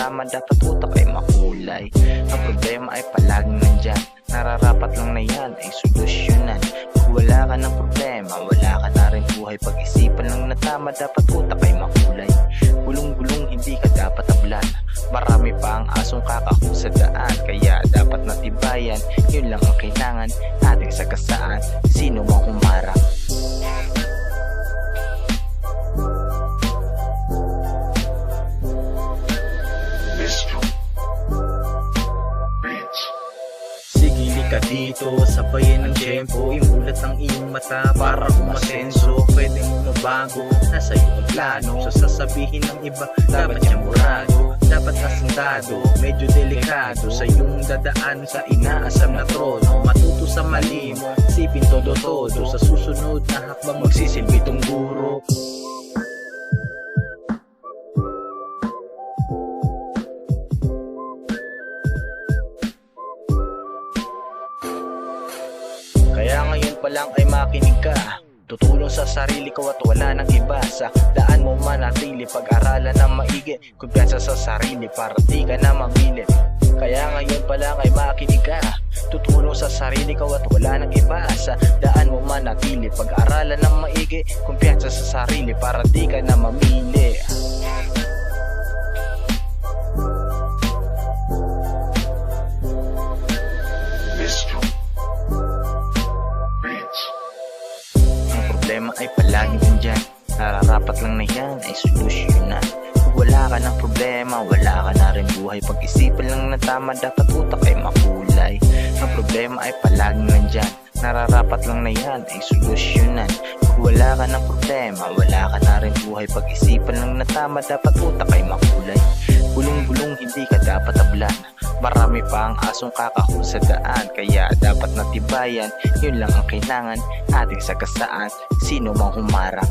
tama, dapat utak ay makulay. Ang problema ay palaging nandyan, nararapat lang na yan ay solusyonan. Pag wala ka ng problema, wala ka na rin buhay. Pag-isipan lang na tama, dapat utak ay makulay. Gulong-gulong, hindi ka dapat tablan, marami pa ang asong kakahong sa daan. Kaya dapat natibayan, yun lang ang kailangan ating sagasaan, sino mang humarap. Sige, lika dito, sabayan ng tempo, imulat ng iyong mata para umasenso. Pwede mo mabago, nasa iyo ang plano. Sa sasabihin ng iba, dapat yung murado, dapat asintado, medyo delikado sa iyong dadaan sa inaasam na trono. Matuto sa mali mo, sipin todo-todo, sa susunod na hakbang magsisilbi tong guro. Kaya ngayon pa lang ay makinig ka, tutulong sa sarili ko at wala nang iba. Sa daan mo manatili, pag-aralan ng maigi, kumpiyansa sa sarili para di ka na mabilit. Kaya ngayon pa lang ay makinig ka, tutulong sa sarili ko at wala nang iba. Sa daan mo manatili, pag-aralan ng maigi, kumpiyansa sa sarili para di ka na mamili. Problema ay palaging nandyan, nararapat lang na yan ay solusyonan. Kung wala ka ng problema, wala ka na rin buhay. Pag-isipan lang na tama, dapat utak ay makulay. Ang problema ay palaging nandyan, nararapat lang na yan ay solusyonan. Kung wala ka ng problema, wala ka na rin buhay. Pag-isipan lang na tama, dapat utak ay makulay. Bulong-bulong, hindi ka dapat tablan, marami pa ang asong kakahon sa daan. Kaya dapat natibayan, yun lang ang kailangan ating sagasaan, sino mang humarap.